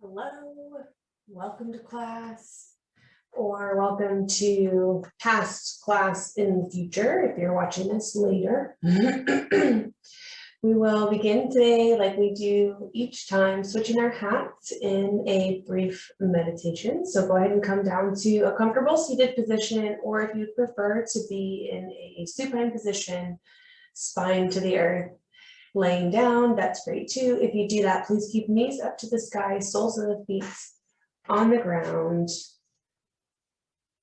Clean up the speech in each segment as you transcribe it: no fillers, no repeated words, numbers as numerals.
Hello, welcome to class, or welcome to past class in the future if you're watching this later. We will begin today like we do each time, switching our hats in a brief meditation. So go ahead and come down to a comfortable seated position, or if you prefer to be in a supine position, spine to the earth. Laying down, that's great too. If you do that, please keep knees up to the sky, soles of the feet on the ground,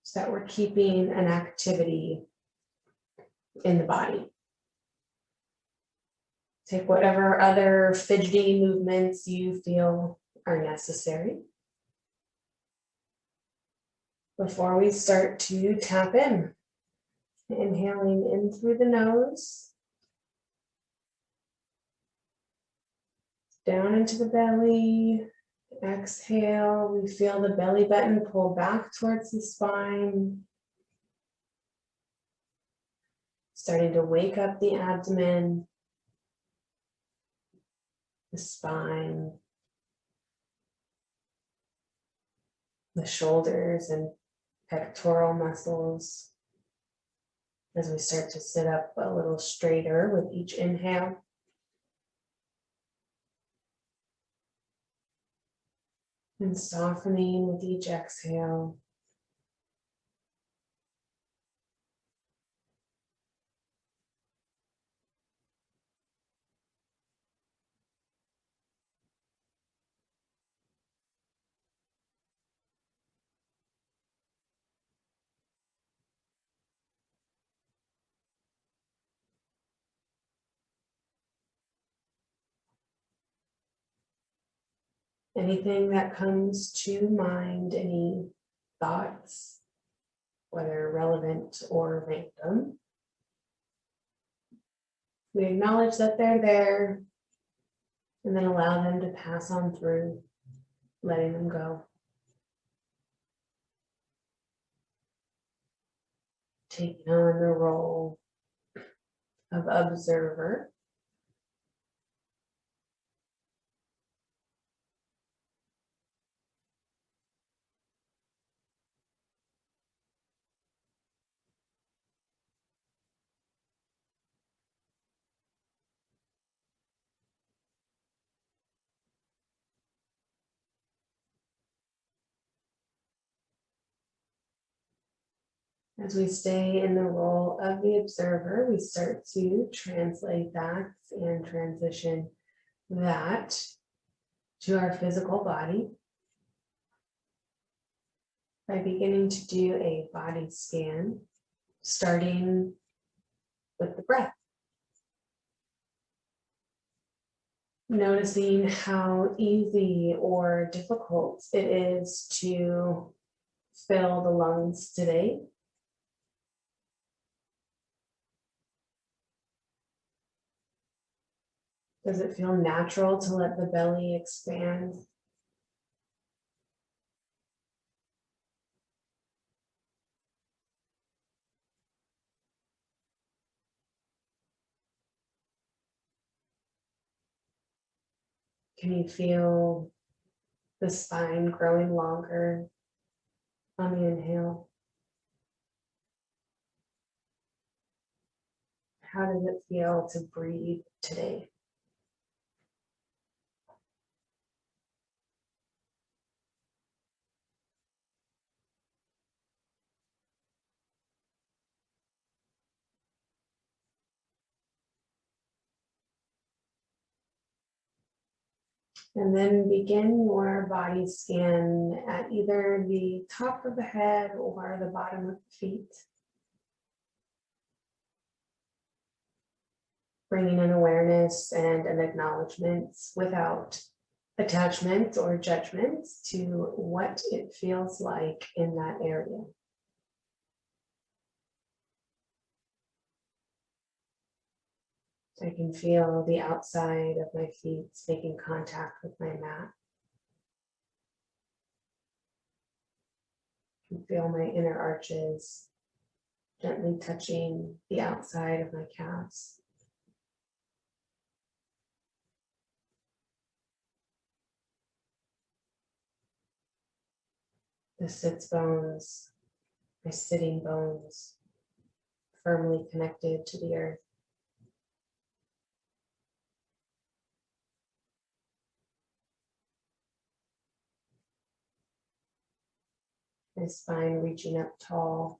so that we're keeping an activity in the body. Take whatever other fidgety movements you feel are necessary. Before we start to tap in, inhaling in through the nose, down into the belly. Exhale, we feel the belly button pull back towards the spine. Starting to wake up the abdomen, the spine, the shoulders and pectoral muscles as we start to sit up a little straighter with each inhale. And softening with each exhale. Anything that comes to mind, any thoughts, whether relevant or random, we acknowledge that they're there and then allow them to pass on through, letting them go. Taking on the role of observer. As we stay in the role of the observer, we start to translate that and transition that to our physical body by beginning to do a body scan, starting with the breath. Noticing how easy or difficult it is to fill the lungs today. Does it feel natural to let the belly expand? Can you feel the spine growing longer on the inhale? How does it feel to breathe today? And then begin your body scan at either the top of the head or the bottom of the feet. Bringing an awareness and an acknowledgement without attachment or judgment to what it feels like in that area. I can feel the outside of my feet making contact with my mat. I can feel my inner arches gently touching the outside of my calves. The sits bones, my sitting bones, firmly connected to the earth. My spine reaching up tall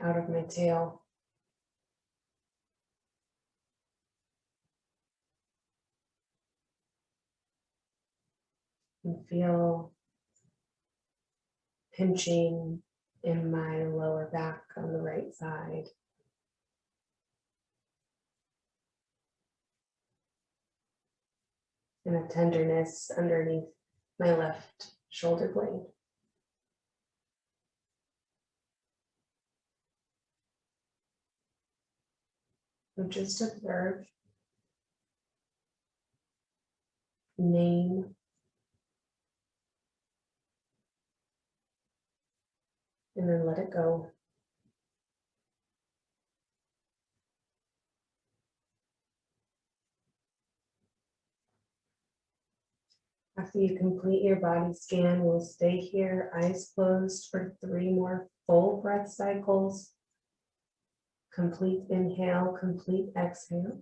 out of my tail. And feel pinching in my lower back on the right side. And a tenderness underneath my left shoulder blade. So just observe, name, and then let it go. After you complete your body scan, we'll stay here, eyes closed for 3 more full breath cycles. Complete inhale, complete exhale.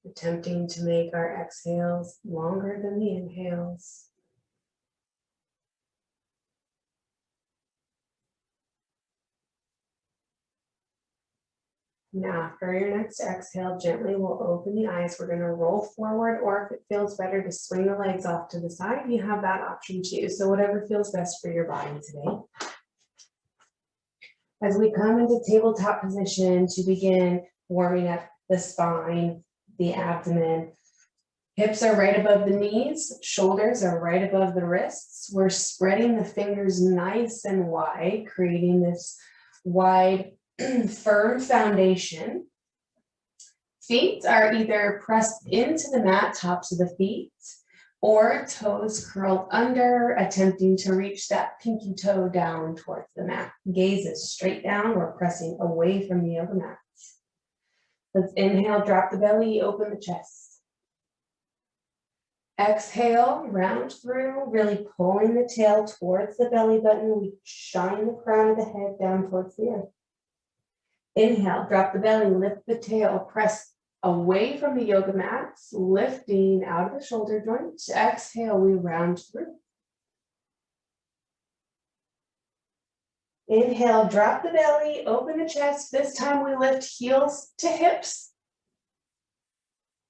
Attempting to make our exhales longer than the inhales. Now, for your next exhale, gently we'll open the eyes. We're going to roll forward, or if it feels better to swing the legs off to the side, you have that option too. So whatever feels best for your body today. As we come into tabletop position to begin warming up the spine, the abdomen, hips are right above the knees, shoulders are right above the wrists. We're spreading the fingers nice and wide, creating this wide, firm foundation. Feet are either pressed into the mat, tops of the feet, or toes curled under, attempting to reach that pinky toe down towards the mat. Gaze is straight down. We're pressing away from the yoga mat. Let's inhale, drop the belly, open the chest. Exhale, round through, really pulling the tail towards the belly button. We shine the crown of the head down towards the earth. Inhale, drop the belly, lift the tail, press away from the yoga mats, lifting out of the shoulder joints. Exhale, we round through. Inhale, drop the belly, open the chest. This time we lift heels to hips.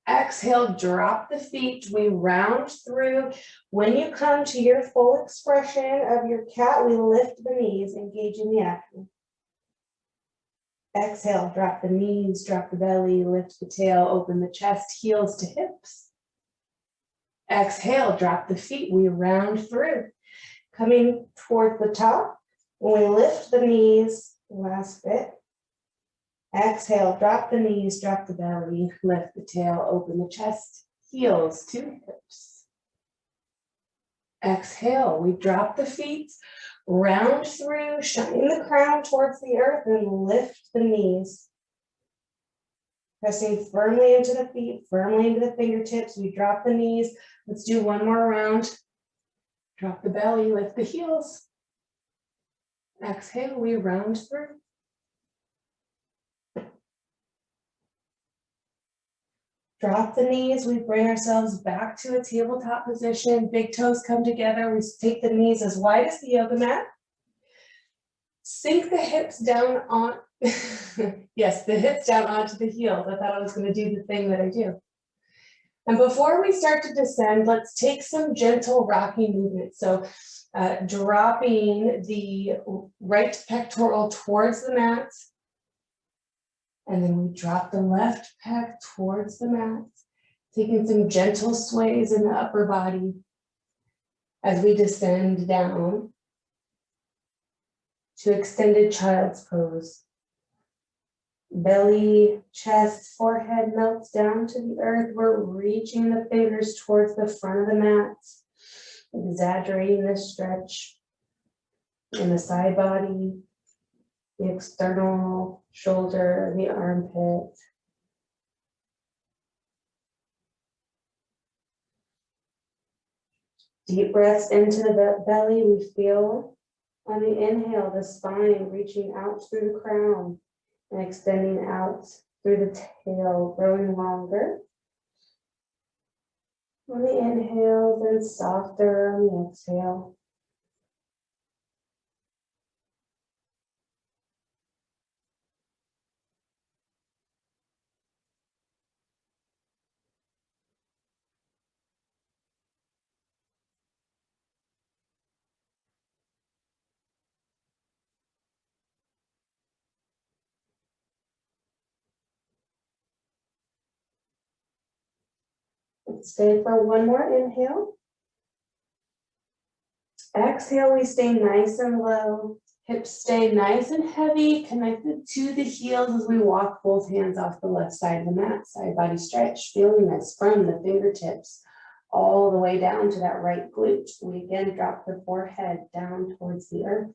Exhale, drop the feet. We round through. When you come to your full expression of your cat, we lift the knees, engaging the abdomen. Exhale, drop the knees, drop the belly, lift the tail, open the chest, heels to hips. Exhale, drop the feet. We round through. Coming toward the top, we lift the knees, last bit. Exhale, drop the knees, drop the belly, lift the tail, open the chest, heels to hips. Exhale, we drop the feet, round through, shining the crown towards the earth, and lift the knees. Pressing firmly into the feet, firmly into the fingertips. We drop the knees. Let's do one more round. Drop the belly, lift the heels. Exhale, we round through. Drop the knees, we bring ourselves back to a tabletop position. Big toes come together. We take the knees as wide as the yoga mat. Sink the hips down on, yes, the hips down onto the heels. I thought I was going to do the thing that I do. And before we start to descend, let's take some gentle rocking movement. So dropping the right pectoral towards the mat. And then we drop the left pec towards the mat, taking some gentle sways in the upper body as we descend down to extended child's pose. Belly, chest, forehead melts down to the earth. We're reaching the fingers towards the front of the mat, exaggerating the stretch in the side body. the external shoulder, the armpit. Deep breaths into the belly. We feel on the inhale, the spine reaching out through the crown and extending out through the tail, growing longer. On the inhale, then softer on the exhale. Stay for one more inhale. Exhale, we stay nice and low. Hips stay nice and heavy, connected to the heels as we walk both hands off the left side of the mat. Side body stretch, feeling this from the fingertips all the way down to that right glute. We again drop the forehead down towards the earth.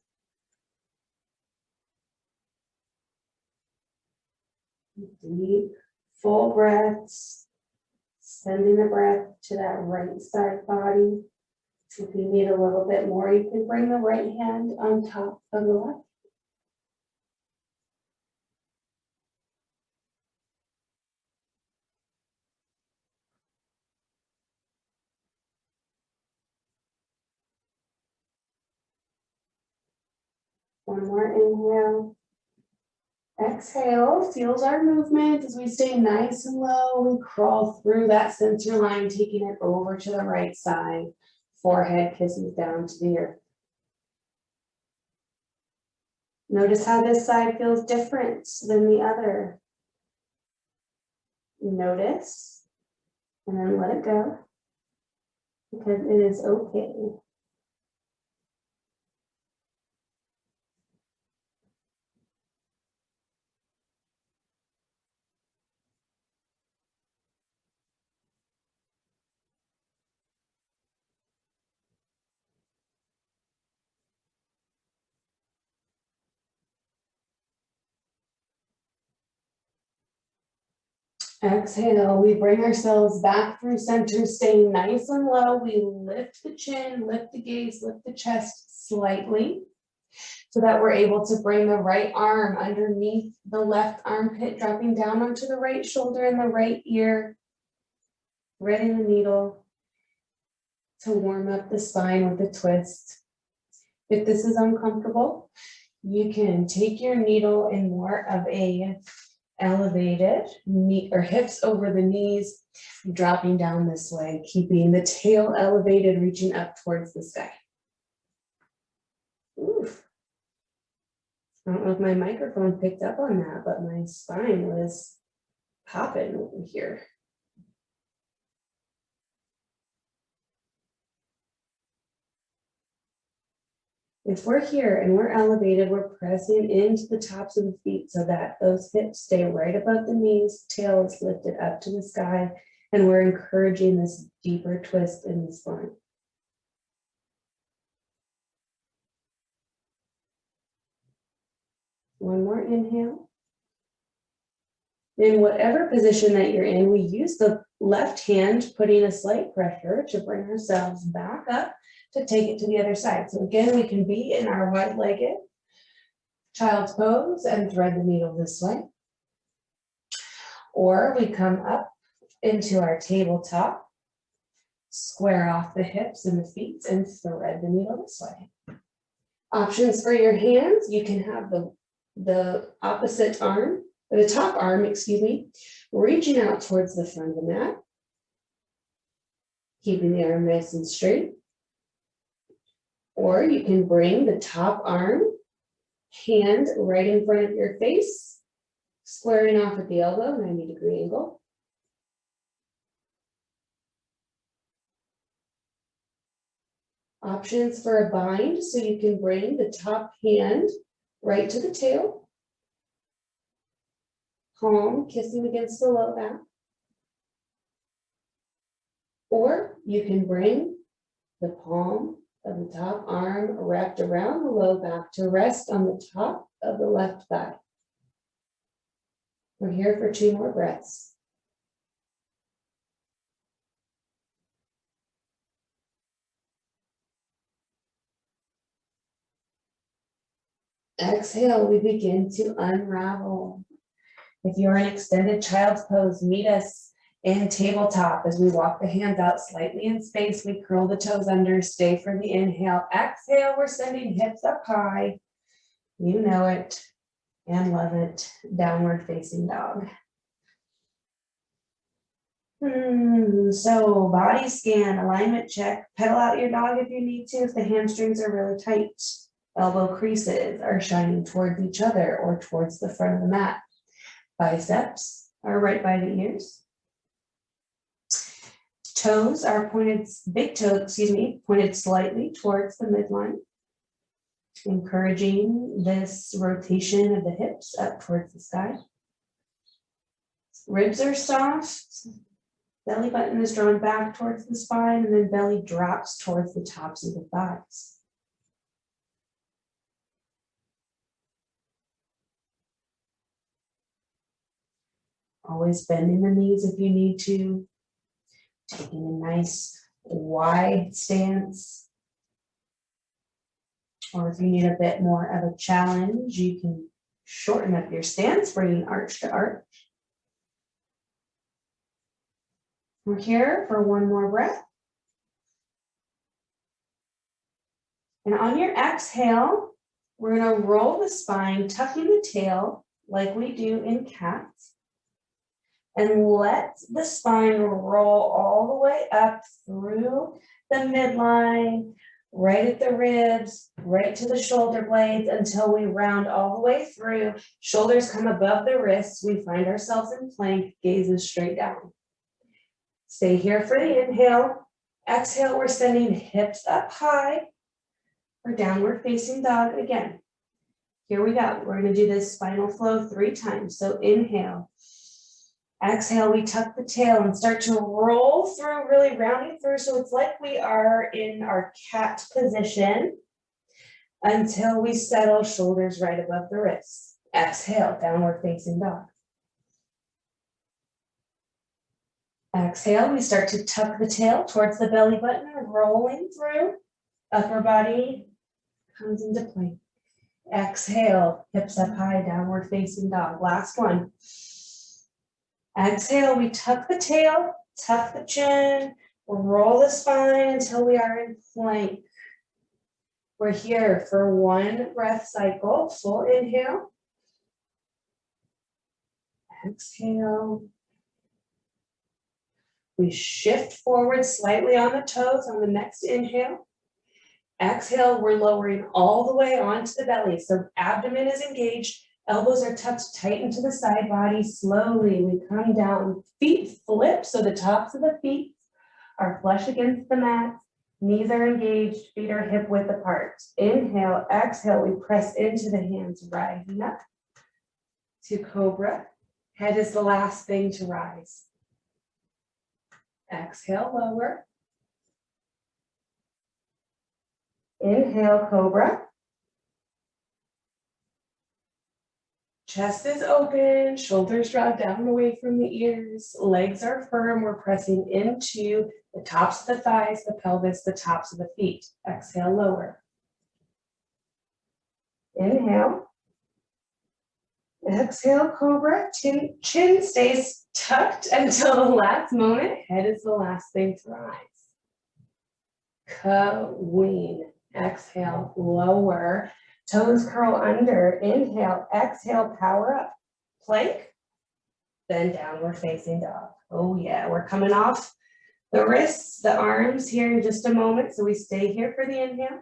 Deep, full breaths. Sending the breath to that right side body. If you need a little bit more, you can bring the right hand on top of the left. One more inhale. Exhale, feels our movement as we stay nice and low. We crawl through that center line, taking it over to the right side. Forehead kisses down to the earth. Notice how this side feels different than the other. Notice, and then let it go, because it is okay. Exhale, we bring ourselves back through center, staying nice and low. We lift the chin, lift the gaze, lift the chest slightly so that we're able to bring the right arm underneath the left armpit, dropping down onto the right shoulder and the right ear, threading the needle to warm up the spine with a twist. If this is uncomfortable, you can take your needle in more of a elevated knee or hips over the knees, dropping down this way, keeping the tail elevated, reaching up towards the sky. Oof. I don't know if my microphone picked up on that, but my spine was popping over here. If we're here and we're elevated, we're pressing into the tops of the feet so that those hips stay right above the knees, tail is lifted up to the sky, and we're encouraging this deeper twist in the spine. One more inhale. In whatever position that you're in, we use the left hand, putting a slight pressure to bring ourselves back up to take it to the other side. So again, we can be in our wide-legged child's pose and thread the needle this way. Or we come up into our tabletop, square off the hips and the feet and thread the needle this way. Options for your hands, you can have the opposite arm, or the top arm, excuse me, reaching out towards the front of the mat, keeping the arm nice and straight. Or you can bring the top arm, hand right in front of your face, squaring off at the elbow, 90-degree angle. Options for a bind, so you can bring the top hand right to the tail, palm kissing against the low back. Or you can bring the palm of the top arm wrapped around the low back to rest on the top of the left thigh. We're here for 2 more breaths. Exhale, we begin to unravel. If you're in extended child's pose, meet us in tabletop as we walk the hands out slightly in space. We curl the toes under, stay for the inhale. Exhale, we're sending hips up high. You know it and love it. Downward facing dog. So body scan, alignment check, pedal out your dog if you need to, if the hamstrings are really tight. Elbow creases are shining towards each other or towards the front of the mat. Biceps are right by the ears. Toes are pointed, big toes, pointed slightly towards the midline, encouraging this rotation of the hips up towards the sky. Ribs are soft. Belly button is drawn back towards the spine, and then belly drops towards the tops of the thighs. Always bending the knees if you need to. Taking a nice wide stance. Or if you need a bit more of a challenge, you can shorten up your stance, bringing arch to arch. We're here for 1 more breath. And on your exhale, we're going to roll the spine, tucking the tail like we do in cats. And let the spine roll all the way up through the midline, right at the ribs, right to the shoulder blades until we round all the way through. Shoulders come above the wrists. We find ourselves in plank, gazes straight down. Stay here for the inhale. Exhale, we're sending hips up high for downward facing dog again. Here we go. We're going to do this spinal flow 3 times. So inhale. Exhale, we tuck the tail and start to roll through, really rounding through. So it's like we are in our cat position until we settle, shoulders right above the wrists. Exhale, downward facing dog. Exhale, we start to tuck the tail towards the belly button, rolling through. Upper body comes into plank. Exhale, hips up high, downward facing dog. Last one. Exhale, we tuck the tail, tuck the chin, roll the spine until we are in plank. We're here for 1 breath cycle. Full inhale. Exhale. We shift forward slightly on the toes on the next inhale. Exhale, we're lowering all the way onto the belly. So abdomen is engaged. Elbows are tucked tight into the side body. Slowly, we come down. Feet flip, so the tops of the feet are flush against the mat. Knees are engaged, feet are hip width apart. Inhale, exhale, we press into the hands, rising up to cobra. Head is the last thing to rise. Exhale, lower. Inhale, cobra. Chest is open, shoulders draw down away from the ears, legs are firm. We're pressing into the tops of the thighs, the pelvis, the tops of the feet. Exhale, lower. Inhale. Exhale, cobra. Chin stays tucked until the last moment. Head is the last thing to rise. Queen. Exhale, lower. Toes curl under. Inhale, exhale, power up. Plank, then downward facing dog. Oh yeah, we're coming off the wrists, the arms here in just a moment. So we stay here for the inhale.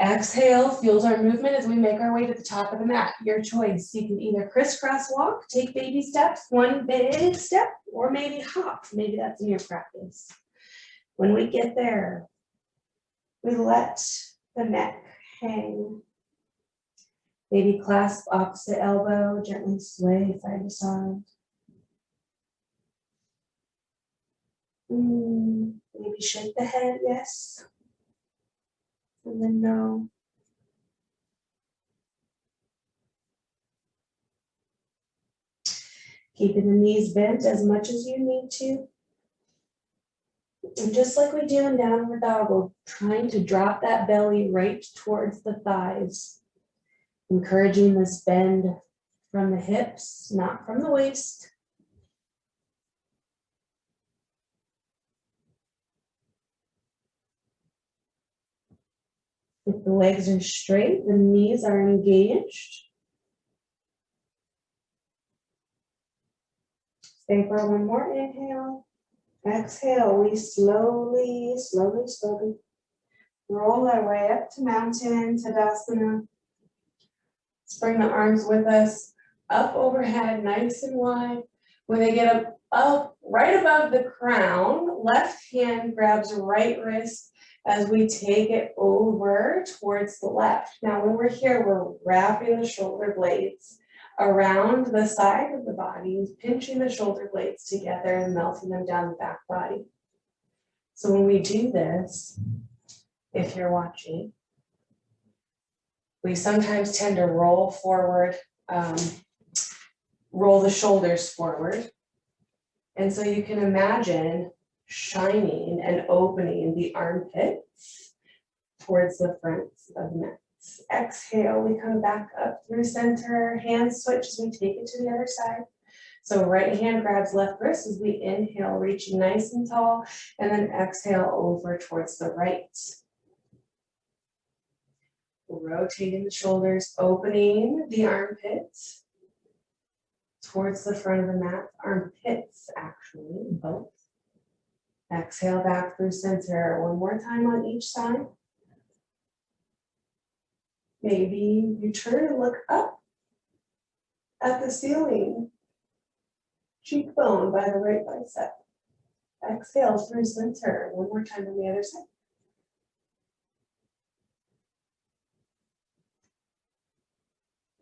Exhale fuels our movement as we make our way to the top of the mat. Your choice. You can either crisscross walk, take baby steps, 1 big step, or maybe hop. Maybe that's in your practice. When we get there, we let the neck hang. Maybe clasp opposite elbow, gently sway side to side. Maybe shake the head, yes. and then no. Keeping the knees bent as much as you need to. And just like we do in downward dog, we're trying to drop that belly right towards the thighs, encouraging this bend from the hips, not from the waist. If the legs are straight, the knees are engaged. Stay for one more inhale. Exhale, we slowly roll our way up to mountain, Tadasana. Let's bring the arms with us, up overhead, nice and wide. When they get up right above the crown, left hand grabs right wrist as we take it over towards the left. Now, when we're here, we're wrapping the shoulder blades around the side of the body, pinching the shoulder blades together and melting them down the back body. So when we do this, if you're watching, we sometimes tend to roll forward, roll the shoulders forward. And so you can imagine shining and opening the armpits towards the front of the neck. Exhale, we come back up through center, hands switch as we take it to the other side. So right hand grabs left wrist as we inhale, reaching nice and tall, and then exhale over towards the right. Rotating the shoulders, opening the armpits towards the front of the mat, armpits actually, both. Exhale back through center, one more time on each side. Maybe you turn and look up at the ceiling, cheekbone by the right bicep. Exhale through center, one more time on the other side.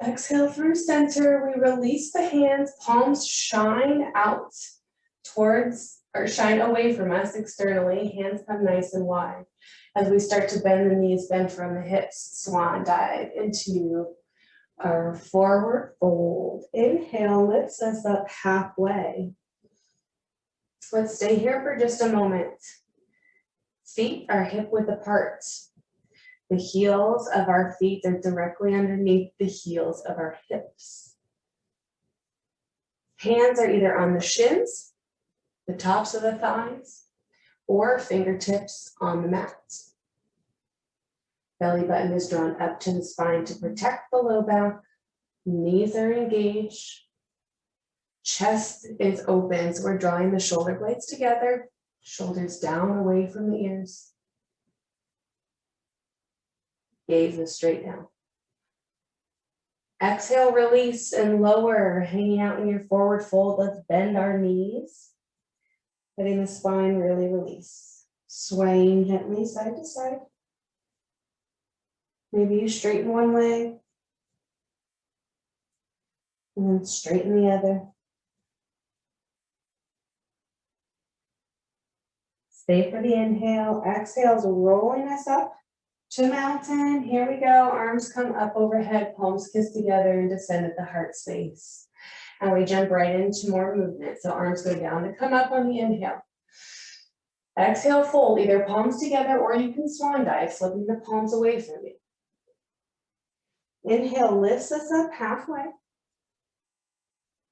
Exhale through center, we release the hands, palms shine out towards, or shine away from us externally, hands come nice and wide. As we start to bend the knees, bend from the hips, swan dive into our forward fold. Inhale lifts us up halfway. Let's stay here for just a moment. Feet are hip width apart. The heels of our feet are directly underneath the heels of our hips. Hands are either on the shins, the tops of the thighs, or fingertips on the mat. Belly button is drawn up to the spine to protect the low back. Knees are engaged. Chest is open, so we're drawing the shoulder blades together, shoulders down away from the ears. Gaze is straight down. Exhale, release and lower, hanging out in your forward fold. Let's bend our knees. Letting the spine really release. Swaying gently side to side. Maybe you straighten one leg. And then straighten the other. Stay for the inhale. Exhale is rolling us up to mountain. Here we go. Arms come up overhead, palms kiss together and descend at the heart space. And we jump right into more movement. So arms go down to come up on the inhale. Exhale, fold either palms together or you can swan dive, flipping the palms away from you. Inhale lifts us up halfway.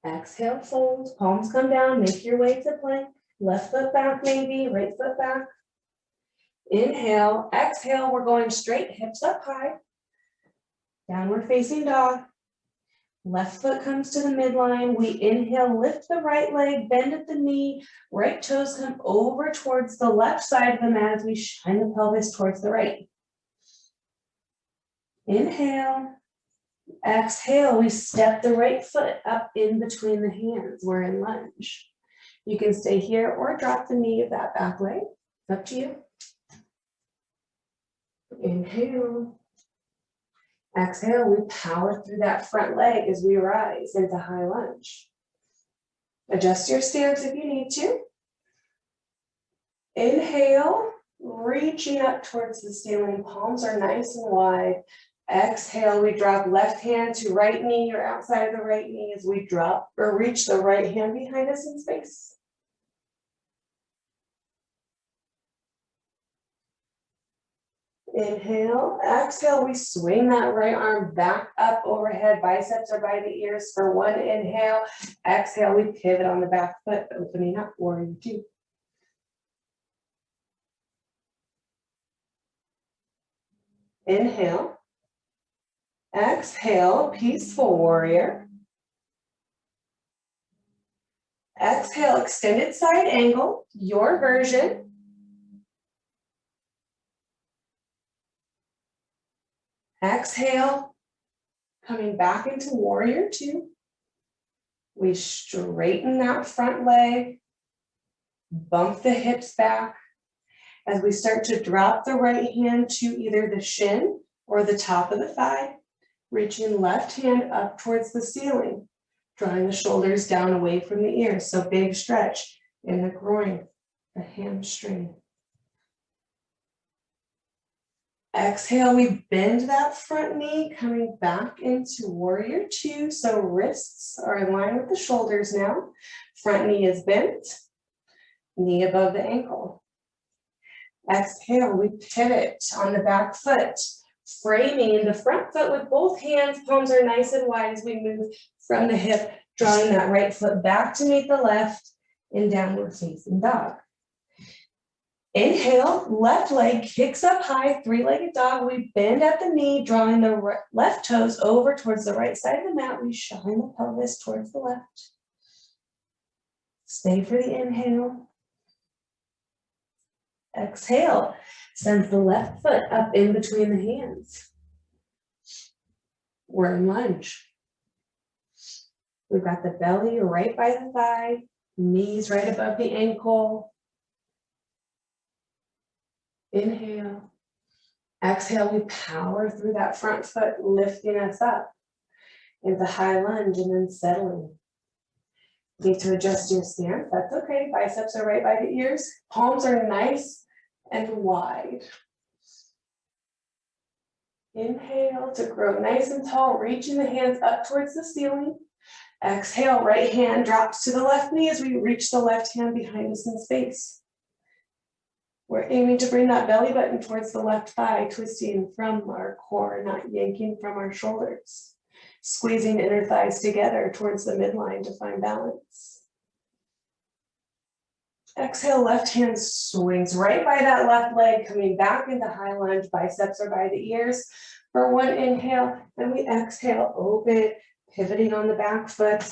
Exhale, fold, palms come down, make your way to plank. Left foot back maybe, right foot back. Inhale, exhale, we're going straight, hips up high. Downward facing dog. Left foot comes to the midline. We inhale, lift the right leg, bend at the knee. Right toes come over towards the left side of the mat as we shine the pelvis towards the right. Inhale. Exhale, we step the right foot up in between the hands. We're in lunge. You can stay here or drop the knee of that back leg. It's up to you. Inhale. Exhale, we power through that front leg as we rise into high lunge. Adjust your stance if you need to. Inhale, reaching up towards the ceiling, palms are nice and wide. Exhale, we drop left hand to right knee or outside of the right knee as we drop or reach the right hand behind us in space. Inhale, exhale, we swing that right arm back up overhead, biceps are by the ears for one inhale. Exhale, we pivot on the back foot, opening up, warrior two. Inhale, exhale, peaceful warrior. Exhale, extended side angle, your version. Exhale, coming back into warrior two. We straighten that front leg, bump the hips back. As we start to drop the right hand to either the shin or the top of the thigh, reaching left hand up towards the ceiling, drawing the shoulders down away from the ears. So big stretch in the groin, the hamstring. Exhale, we bend that front knee, coming back into warrior two. So wrists are in line with the shoulders now. Front knee is bent, knee above the ankle. Exhale, we pivot on the back foot, framing the front foot with both hands. Palms are nice and wide as we move from the hip, drawing that right foot back to meet the left in downward facing dog. Inhale, left leg kicks up high, three-legged dog. We bend at the knee, drawing the left toes over towards the right side of the mat. We shine the pelvis towards the left. Stay for the inhale. Exhale, sends the left foot up in between the hands. We're in lunge. We've got the belly right by the thigh, knees right above the ankle. Inhale. Exhale, we power through that front foot, lifting us up into high lunge and then settling. Need to adjust your stance, that's okay. Biceps are right by the ears. Palms are nice and wide. Inhale to grow nice and tall, reaching the hands up towards the ceiling. Exhale, right hand drops to the left knee as we reach the left hand behind us in space. We're aiming to bring that belly button towards the left thigh, twisting from our core, not yanking from our shoulders. Squeezing inner thighs together towards the midline to find balance. Exhale, left hand swings right by that left leg, coming back into high lunge. Biceps are by the ears for one inhale, and we exhale, open, pivoting on the back foot.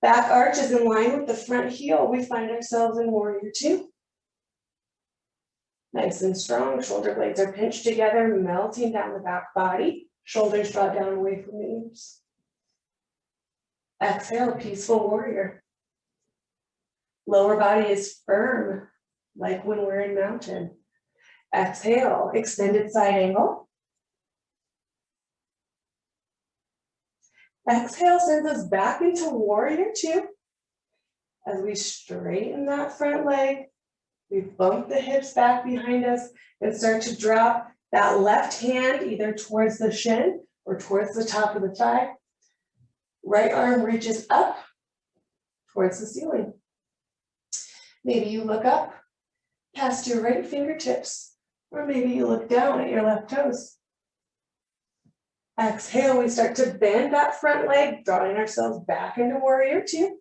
Back arch is in line with the front heel. We find ourselves in warrior two. Nice and strong, shoulder blades are pinched together, melting down the back body. Shoulders draw down away from the ears. Exhale, peaceful warrior. Lower body is firm, like when we're in mountain. Exhale, extended side angle. Exhale sends us back into warrior two. As we straighten that front leg, we bump the hips back behind us and start to drop that left hand either towards the shin or towards the top of the thigh. Right arm reaches up towards the ceiling. Maybe you look up past your right fingertips, or maybe you look down at your left toes. Exhale, we start to bend that front leg, drawing ourselves back into warrior two.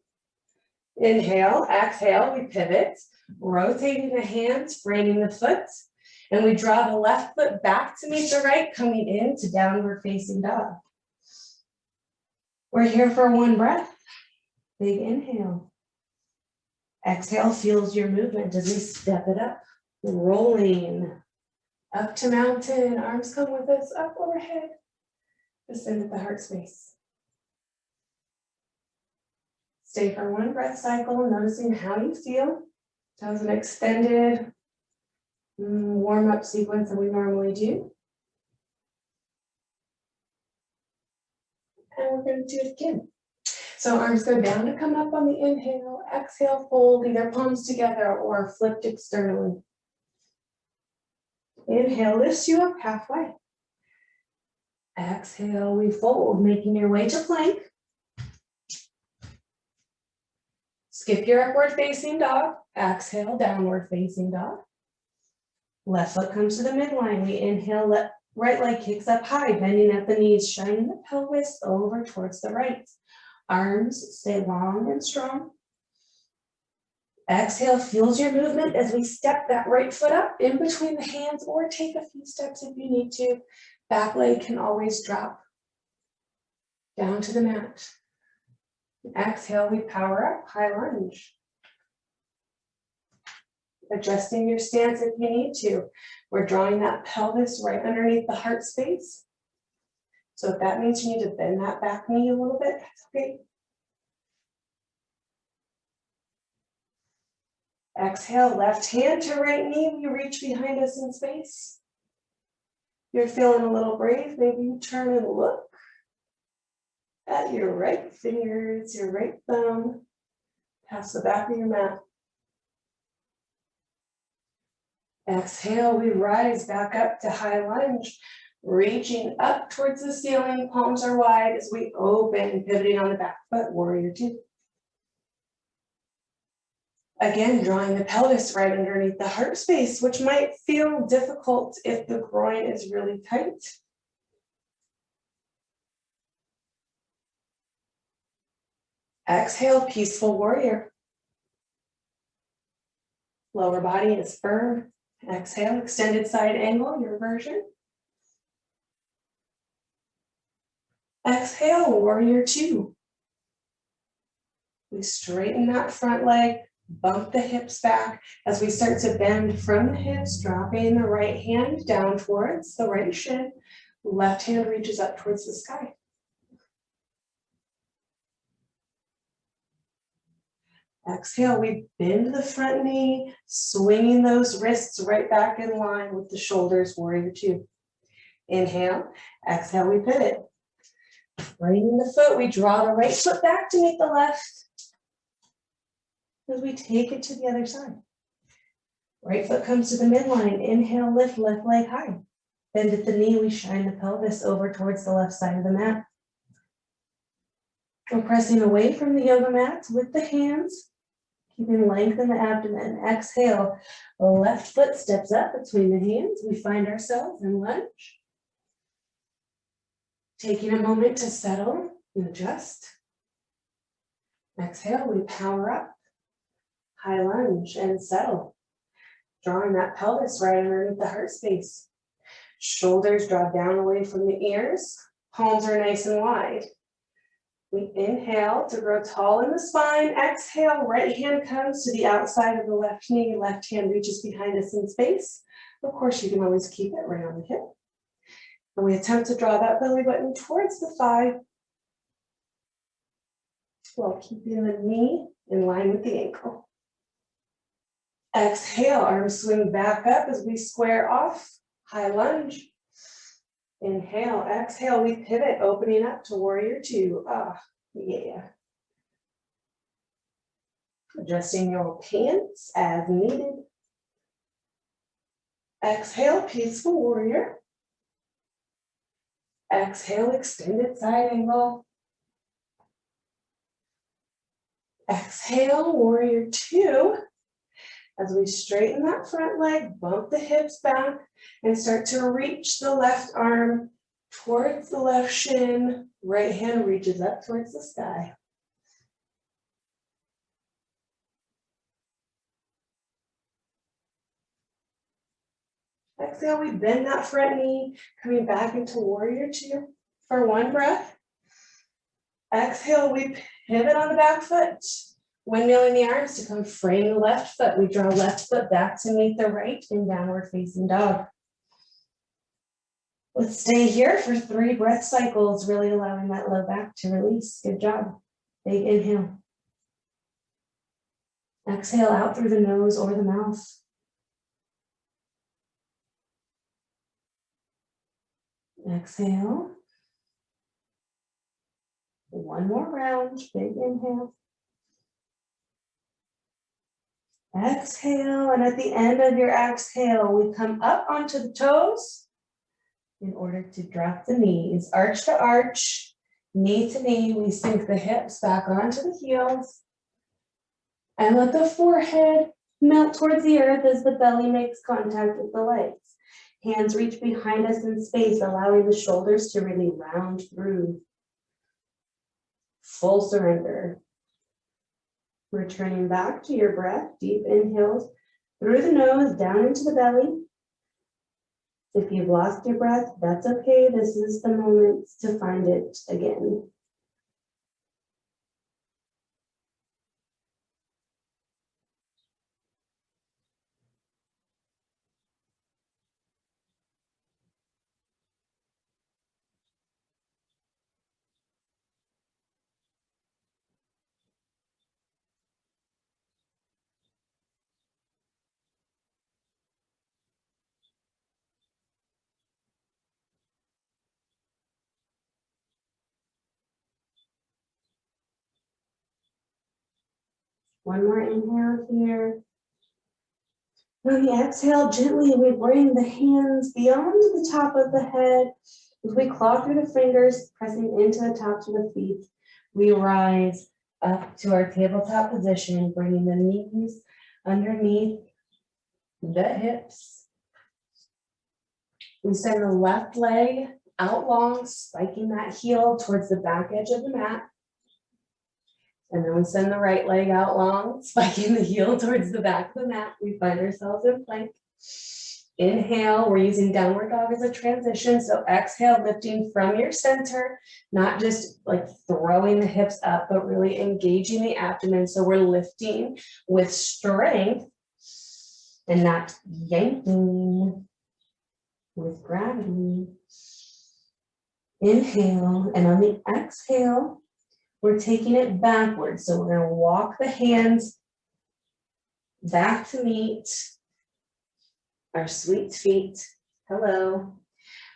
Inhale, exhale, we pivot, rotating the hands, framing the foot, and we draw the left foot back to meet the right, coming into downward facing dog. We're here for one breath. Big inhale. Exhale feels your movement as we step it up, rolling up to mountain. Arms come with us, up overhead. Descend at the heart space. Stay for one breath cycle, noticing how you feel. That was an extended warm-up sequence that we normally do. And we're going to do it again. So arms go down to come up on the inhale. Exhale, fold either palms together or flipped externally. Inhale, lifts you up halfway. Exhale, we fold, making your way to plank. Skip your upward facing dog. Exhale, downward facing dog. Left foot comes to the midline. We inhale, right leg kicks up high, bending at the knees, shining the pelvis over towards the right. Arms stay long and strong. Exhale, fuels your movement as we step that right foot up in between the hands or take a few steps if you need to. Back leg can always drop down to the mat. Exhale, we power up, high lunge. Adjusting your stance if you need to. We're drawing that pelvis right underneath the heart space. So if that means you need to bend that back knee a little bit, that's okay. Exhale, left hand to right knee. We reach behind us in space. You're feeling a little brave. Maybe you turn and look at your right fingers, your right thumb, past the back of your mat. Exhale, we rise back up to high lunge, reaching up towards the ceiling. Palms are wide as we open, pivoting on the back foot, warrior two. Again, drawing the pelvis right underneath the heart space, which might feel difficult if the groin is really tight. Exhale, peaceful warrior. Lower body is firm. Exhale, extended side angle, your version. Exhale, warrior two. We straighten that front leg, bump the hips back as we start to bend from the hips, dropping the right hand down towards the right shin. Left hand reaches up towards the sky. Exhale, we bend the front knee, swinging those wrists right back in line with the shoulders, warrior two. Inhale, exhale, we pivot. Straightening the foot, we draw the right foot back to meet the left as we take it to the other side. Right foot comes to the midline. Inhale, lift left leg high. Bend at the knee, we shine the pelvis over towards the left side of the mat. We're pressing away from the yoga mat with the hands, keeping length in the abdomen. Exhale, left foot steps up between the hands. We find ourselves in lunge. Taking a moment to settle and adjust. Exhale, we power up. High lunge and settle. Drawing that pelvis right underneath the heart space. Shoulders draw down away from the ears. Palms are nice and wide. We inhale to grow tall in the spine. Exhale, right hand comes to the outside of the left knee. Left hand reaches behind us in space. Of course, you can always keep it right on the hip. And we attempt to draw that belly button towards the thigh while keeping the knee in line with the ankle. Exhale, arms swing back up as we square off, high lunge. Inhale, exhale, we pivot, opening up to warrior two. Yeah. Adjusting your pants as needed. Exhale, peaceful warrior. Exhale, extended side angle. Exhale, warrior two. As we straighten that front leg, bump the hips back, and start to reach the left arm towards the left shin. Right hand reaches up towards the sky. Exhale, we bend that front knee, coming back into warrior two for one breath. Exhale, we pivot on the back foot. Windmilling the arms to come frame the left foot. We draw left foot back to meet the right in downward facing dog. Let's stay here for 3 breath cycles, really allowing that low back to release. Good job. Big inhale. Exhale out through the nose or the mouth. Exhale. One more round, big inhale. Exhale, and at the end of your exhale, we come up onto the toes in order to drop the knees. Arch to arch, knee to knee, we sink the hips back onto the heels. And let the forehead melt towards the earth as the belly makes contact with the legs. Hands reach behind us in space, allowing the shoulders to really round through. Full surrender. Returning back to your breath, deep inhales through the nose, down into the belly. If you've lost your breath, that's okay. This is the moment to find it again. One more inhale here. On the exhale, gently we bring the hands beyond the top of the head. As we claw through the fingers, pressing into the tops of the feet, we rise up to our tabletop position, bringing the knees underneath the hips. We send the left leg out long, spiking that heel towards the back edge of the mat. And then we send the right leg out long, spiking the heel towards the back of the mat. We find ourselves in plank. Inhale, we're using downward dog as a transition. So exhale, lifting from your center, not just like throwing the hips up, but really engaging the abdomen. So we're lifting with strength and not yanking with gravity. Inhale, and on the exhale, we're taking it backwards. So we're going to walk the hands back to meet our sweet feet. Hello.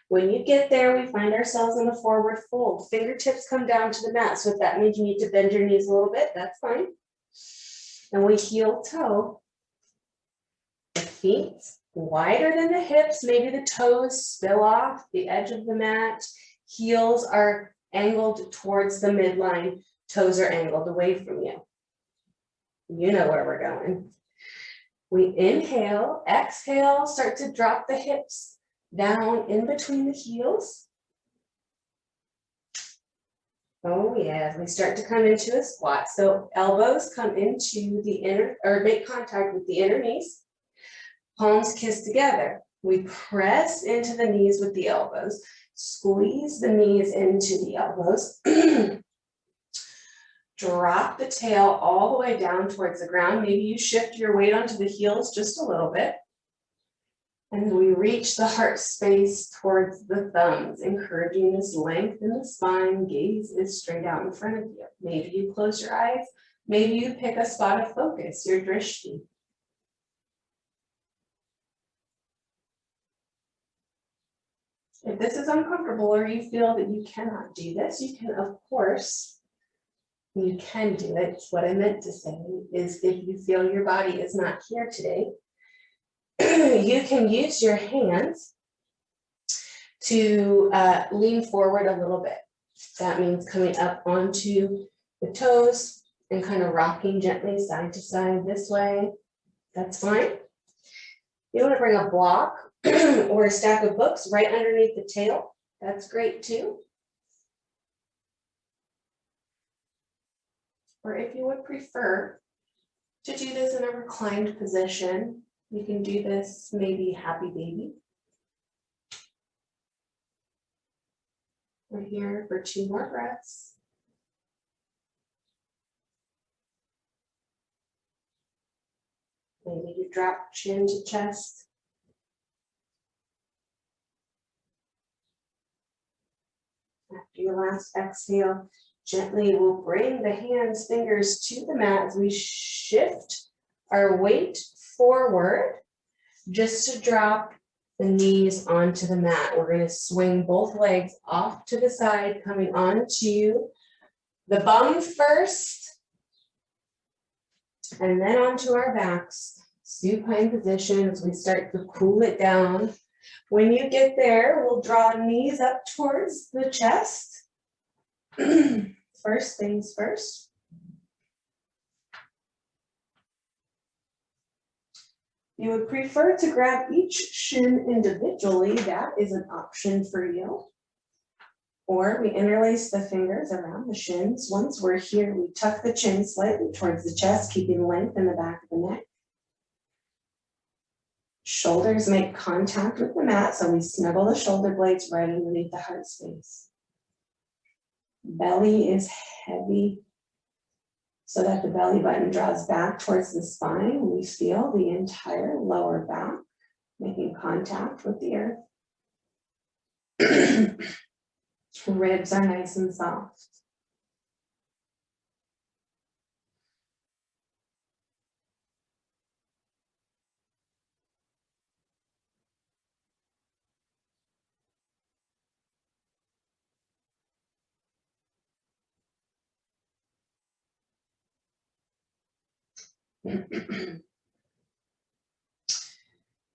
When you get there, we find ourselves in a forward fold. Fingertips come down to the mat. So if that means you need to bend your knees a little bit, that's fine. And we heel toe. The feet wider than the hips. Maybe the toes spill off the edge of the mat. Heels are angled towards the midline, toes are angled away from you. You know where we're going. We inhale, exhale, start to drop the hips down in between the heels. Oh yeah, we start to come into a squat. So elbows come into the inner, or make contact with the inner knees. Palms kiss together. We press into the knees with the elbows. Squeeze the knees into the elbows. Drop the tail all the way down towards the ground. Maybe you shift your weight onto the heels just a little bit. And we reach the heart space towards the thumbs, encouraging this length in the spine. Gaze is straight out in front of you. Maybe you close your eyes. Maybe you pick a spot of focus, your drishti. If this is uncomfortable or you feel that you cannot do this, you can, of course, you can do it. What I meant to say is if you feel your body is not here today, you can use your hands to lean forward a little bit. That means coming up onto the toes and kind of rocking gently side to side this way. That's fine. You want to bring a block or a stack of books right underneath the tail. That's great too. Or if you would prefer to do this in a reclined position, you can do this maybe happy baby. We're here for 2 more breaths. Maybe you drop chin to chest. After your last exhale, gently we'll bring the hands, fingers to the mat as we shift our weight forward just to drop the knees onto the mat. We're going to swing both legs off to the side, coming onto the bum first, and then onto our backs. Supine position as we start to cool it down. When you get there, we'll draw knees up towards the chest. First things first. You would prefer to grab each shin individually, that is an option for you. Or we interlace the fingers around the shins. Once we're here, we tuck the chin slightly towards the chest, keeping length in the back of the neck. Shoulders make contact with the mat, so we snuggle the shoulder blades right underneath the heart space. Belly is heavy, so that the belly button draws back towards the spine. We feel the entire lower back making contact with the earth. Ribs are nice and soft.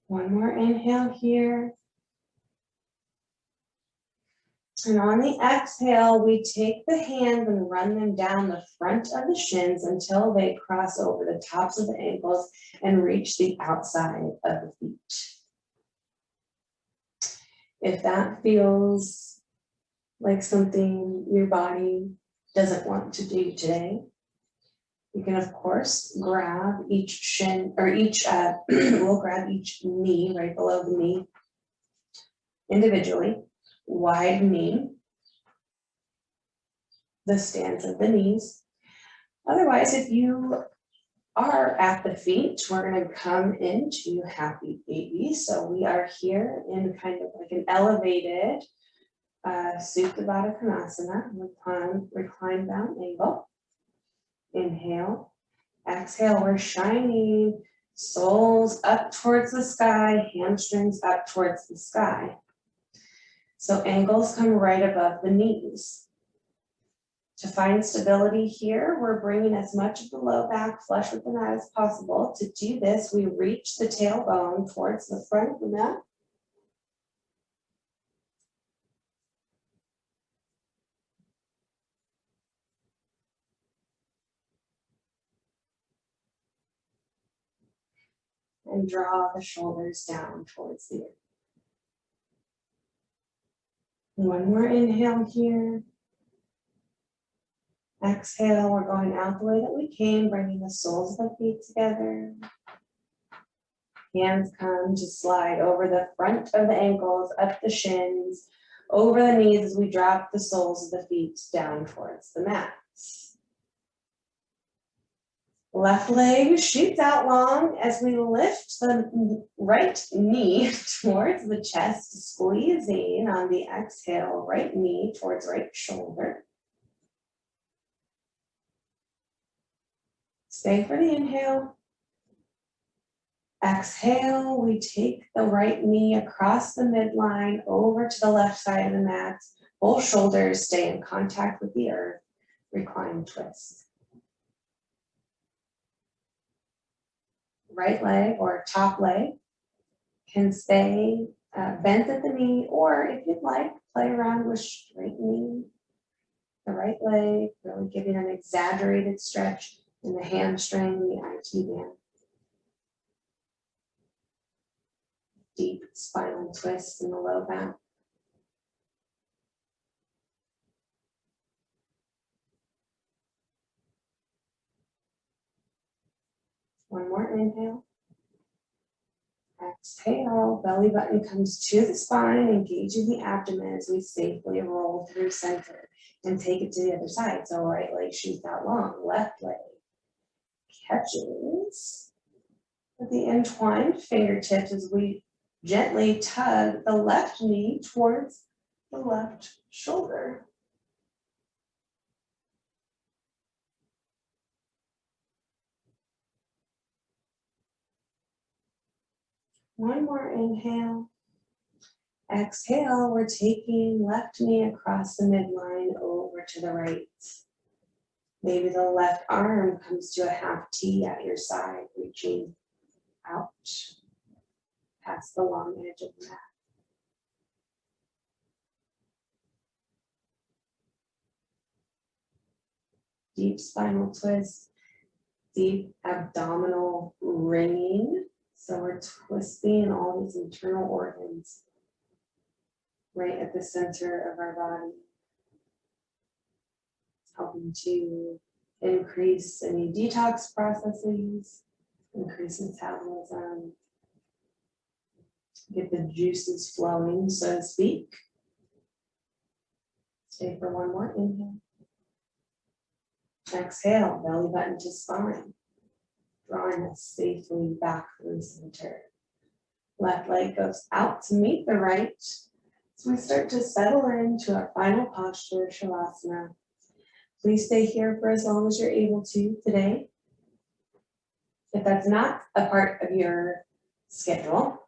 One more inhale here. And on the exhale, we take the hands and run them down the front of the shins until they cross over the tops of the ankles and reach the outside of the feet. If that feels like something your body doesn't want to do today, you can, of course, grab each shin, or we'll grab each knee right below the knee individually, widening the stance of the knees. Otherwise, if you are at the feet, we're going to come into happy baby. So we are here in kind of like an elevated Supta Baddha Konasana, recline down angle. Inhale, exhale, we're shining soles up towards the sky, hamstrings up towards the sky. So ankles come right above the knees. To find stability here, we're bringing as much of the low back flush with the mat as possible. To do this, we reach the tailbone towards the front of the mat. And draw the shoulders down towards the earth. One more inhale here. Exhale, we're going out the way that we came, bringing the soles of the feet together. Hands come to slide over the front of the ankles, up the shins, over the knees as we drop the soles of the feet down towards the mat. Left leg shoots out long as we lift the right knee towards the chest, squeezing on the exhale, right knee towards right shoulder. Stay for the inhale. Exhale, we take the right knee across the midline over to the left side of the mat. Both shoulders stay in contact with the earth. Recline twist. Right leg or top leg can stay bent at the knee, or if you'd like, play around with straightening the right leg, really giving an exaggerated stretch in the hamstring, the IT band. Deep spinal twist in the low back. One more inhale. Exhale, belly button comes to the spine, engaging the abdomen as we safely roll through center and take it to the other side. So right leg shoots out long, left leg catches with the entwined fingertips as we gently tug the left knee towards the left shoulder. One more inhale. Exhale, we're taking left knee across the midline over to the right. Maybe the left arm comes to a half T at your side, reaching out past the long edge of the mat. Deep spinal twist, deep abdominal ringing. So we're twisting all these internal organs right at the center of our body, helping to increase any detox processes, increase metabolism, get the juices flowing, so to speak. Stay for one more inhale. Exhale, belly button to spine, drawing us safely back through center. Left leg goes out to meet the right. So we start to settle into our final posture, Shavasana. Please stay here for as long as you're able to today. If that's not a part of your schedule,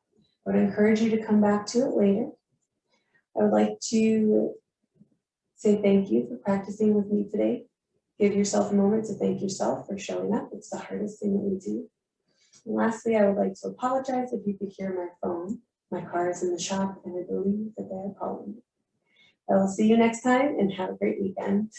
I would encourage you to come back to it later. I would like to say thank you for practicing with me today. Give yourself a moment to thank yourself for showing up. It's the hardest thing that we do. And lastly, I would like to apologize if you could hear my phone. My car is in the shop and I believe that they are calling me. I will see you next time and have a great weekend.